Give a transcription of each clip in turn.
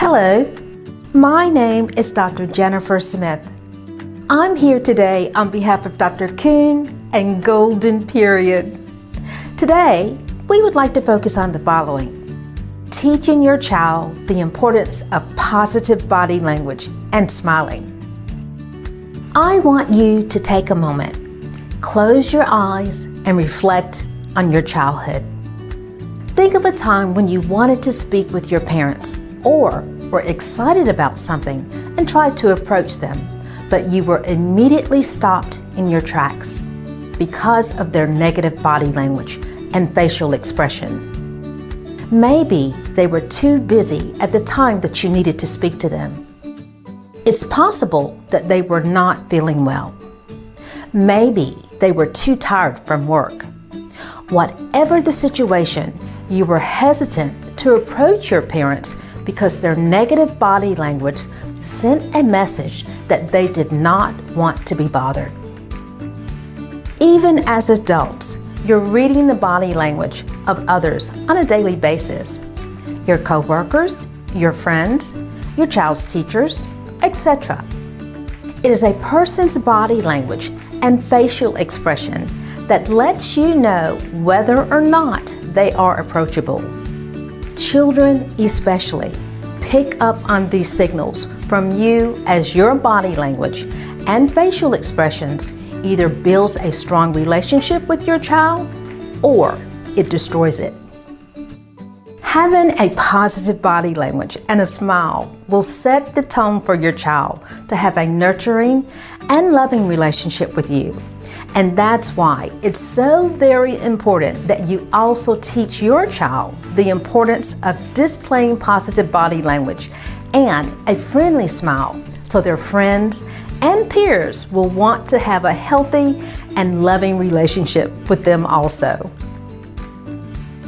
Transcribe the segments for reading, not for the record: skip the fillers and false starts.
Hello, my name is Dr. Jennifer Smith. I'm here today on behalf of Dr. Kuhn and Golden Period. Today, we would like to focus on the following: teaching your child the importance of positive body language and smiling. I want you to take a moment, close your eyes, and reflect on your childhood. Think of a time when you wanted to speak with your parents or were excited about something and tried to approach them, but you were immediately stopped in your tracks because of their negative body language and facial expression. Maybe they were too busy at the time that you needed to speak to them. It's possible that they were not feeling well. Maybe they were too tired from work. Whatever the situation, you were hesitant to approach your parents because their negative body language sent a message that they did not want to be bothered. Even as adults, you're reading the body language of others on a daily basis. Your coworkers, your friends, your child's teachers, etc. It is a person's body language and facial expression that lets you know whether or not they are approachable. Children especially pick up on these signals from you as your body language and facial expressions either builds a strong relationship with your child or it destroys it. Having a positive body language and a smile will set the tone for your child to have a nurturing and loving relationship with you. And that's why it's so very important that you also teach your child the importance of displaying positive body language and a friendly smile so their friends and peers will want to have a healthy and loving relationship with them also.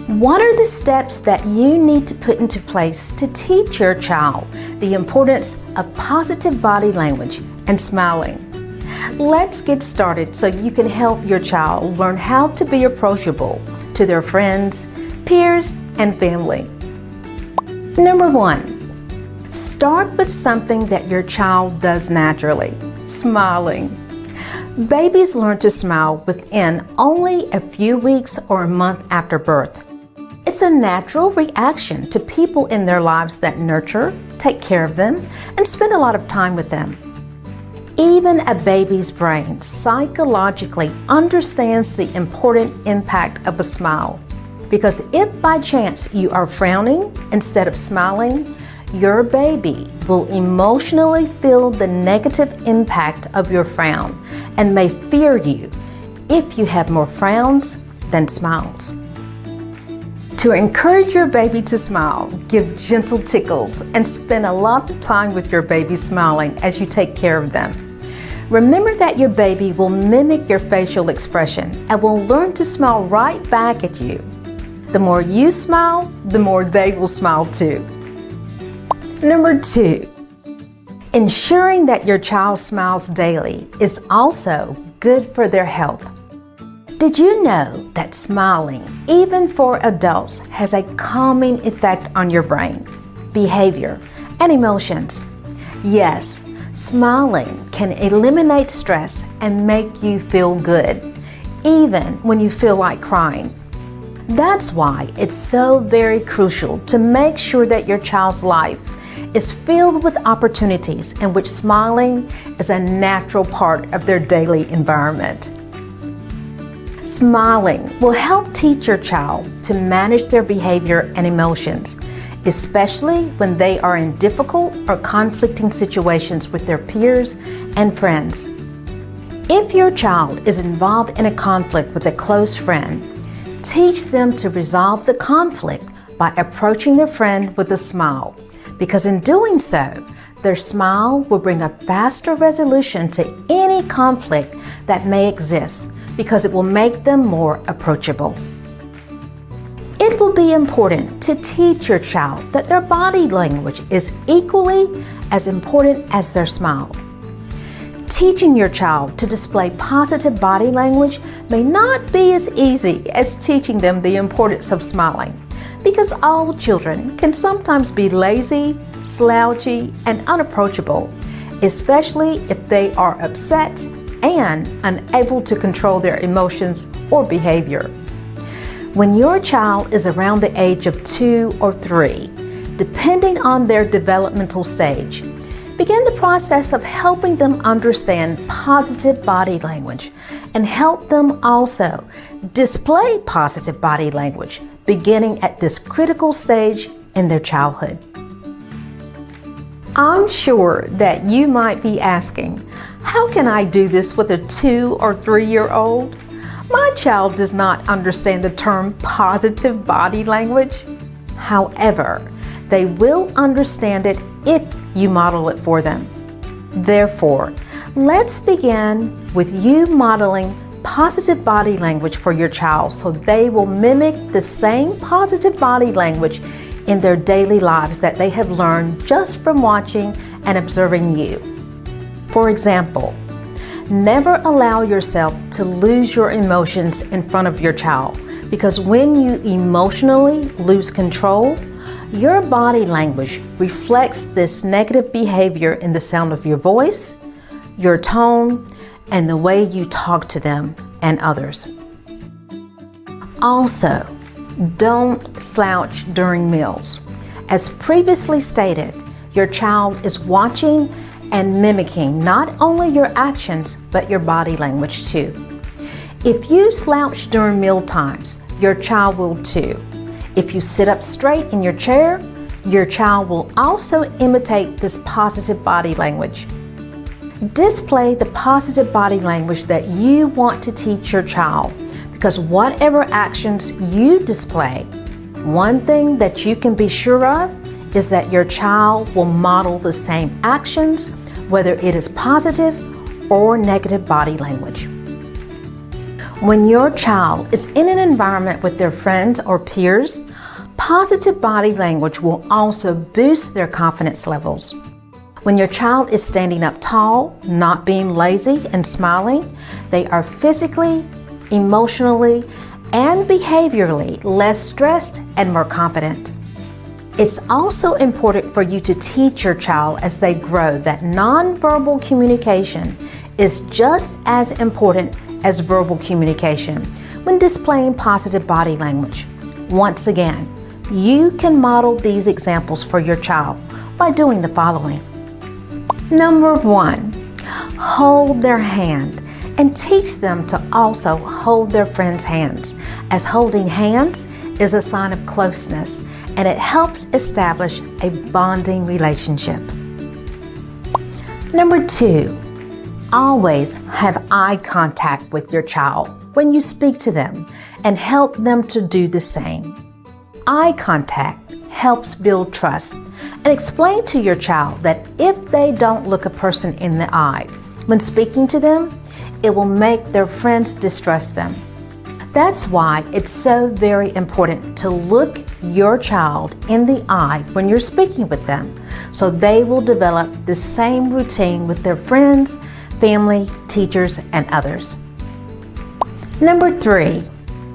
What are the steps that you need to put into place to teach your child the importance of positive body language and smiling? Let's get started so you can help your child learn how to be approachable to their friends, peers, and family. Number 1, start with something that your child does naturally, smiling. Babies learn to smile within only a few weeks or a month after birth. It's a natural reaction to people in their lives that nurture, take care of them, and spend a lot of time with them. Even a baby's brain psychologically understands the important impact of a smile, because if by chance you are frowning instead of smiling, your baby will emotionally feel the negative impact of your frown and may fear you if you have more frowns than smiles. To encourage your baby to smile, give gentle tickles and spend a lot of time with your baby smiling as you take care of them. Remember that your baby will mimic your facial expression and will learn to smile right back at you. The more you smile, the more they will smile too. Number 2, ensuring that your child smiles daily is also good for their health. Did you know that smiling, even for adults, has a calming effect on your brain, behavior, and emotions? Yes, smiling can eliminate stress and make you feel good, even when you feel like crying. That's why it's so very crucial to make sure that your child's life is filled with opportunities in which smiling is a natural part of their daily environment. Smiling will help teach your child to manage their behavior and emotions, especially when they are in difficult or conflicting situations with their peers and friends. If your child is involved in a conflict with a close friend, teach them to resolve the conflict by approaching their friend with a smile, because in doing so, their smile will bring a faster resolution to any conflict that may exist, because it will make them more approachable. It will be important to teach your child that their body language is equally as important as their smile. Teaching your child to display positive body language may not be as easy as teaching them the importance of smiling, because all children can sometimes be lazy, slouchy, and unapproachable, especially if they are upset and unable to control their emotions or behavior. When your child is around the age of 2 or 3, depending on their developmental stage, begin the process of helping them understand positive body language and help them also display positive body language beginning at this critical stage in their childhood. I'm sure that you might be asking, how can I do this with a 2 or 3-year-old? My child does not understand the term positive body language. However, they will understand it if you model it for them. Therefore, let's begin with you modeling positive body language for your child so they will mimic the same positive body language in their daily lives that they have learned just from watching and observing you. For example, never allow yourself to lose your emotions in front of your child, because when you emotionally lose control, your body language reflects this negative behavior in the sound of your voice, your tone, and the way you talk to them and others. Also, don't slouch during meals. As previously stated, your child is watching and mimicking not only your actions, but your body language too. If you slouch during meal times, your child will too. If you sit up straight in your chair, your child will also imitate this positive body language. Display the positive body language that you want to teach your child, because whatever actions you display, one thing that you can be sure of is that your child will model the same actions, whether it is positive or negative body language. When your child is in an environment with their friends or peers, positive body language will also boost their confidence levels. When your child is standing up tall, not being lazy, and smiling, they are physically, emotionally, and behaviorally less stressed and more confident. It's also important for you to teach your child as they grow that nonverbal communication is just as important as verbal communication when displaying positive body language. Once again, you can model these examples for your child by doing the following. Number 1, hold their hand and teach them to also hold their friends' hands, as holding hands is a sign of closeness and it helps establish a bonding relationship. Number 2, always have eye contact with your child when you speak to them and help them to do the same. Eye contact helps build trust, and explain to your child that if they don't look a person in the eye when speaking to them, it will make their friends distrust them. That's why it's so very important to look your child in the eye when you're speaking with them, so they will develop the same routine with their friends, family, teachers, and others. Number 3,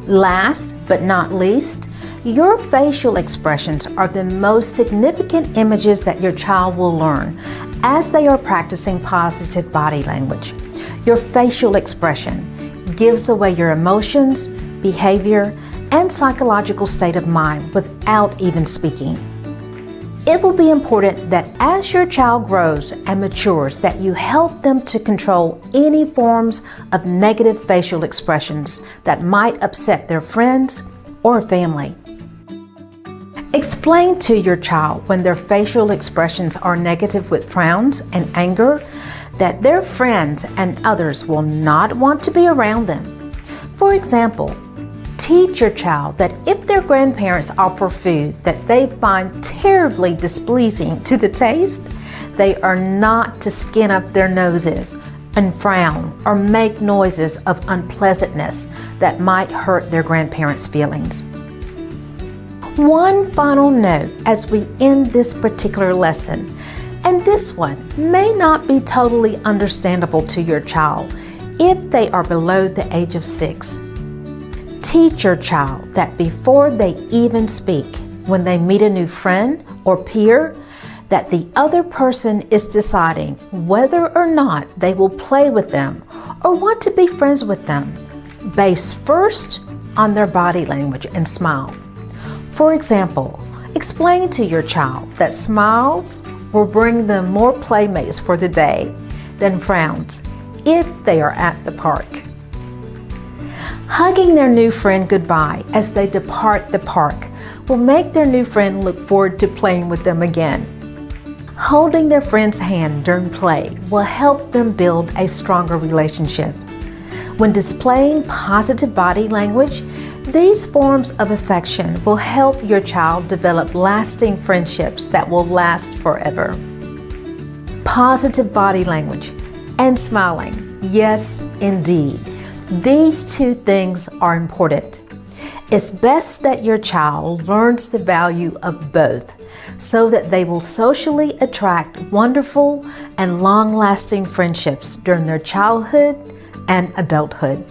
last but not least, your facial expressions are the most significant images that your child will learn as they are practicing positive body language. Your facial expression gives away your emotions, behavior, and psychological state of mind without even speaking. It will be important that as your child grows and matures, that you help them to control any forms of negative facial expressions that might upset their friends or family. Explain to your child when their facial expressions are negative with frowns and anger that their friends and others will not want to be around them. For example, teach your child that if their grandparents offer food that they find terribly displeasing to the taste, they are not to skin up their noses and frown or make noises of unpleasantness that might hurt their grandparents' feelings. One final note as we end this particular lesson, and this one may not be totally understandable to your child if they are below the age of 6. Teach your child that before they even speak, when they meet a new friend or peer, that the other person is deciding whether or not they will play with them or want to be friends with them, based first on their body language and smile. For example, explain to your child that smiles will bring them more playmates for the day than frowns if they are at the park. Hugging their new friend goodbye as they depart the park will make their new friend look forward to playing with them again. Holding their friend's hand during play will help them build a stronger relationship. When displaying positive body language, these forms of affection will help your child develop lasting friendships that will last forever. Positive body language and smiling, yes, indeed. These two things are important. It's best that your child learns the value of both so that they will socially attract wonderful and long-lasting friendships during their childhood and adulthood.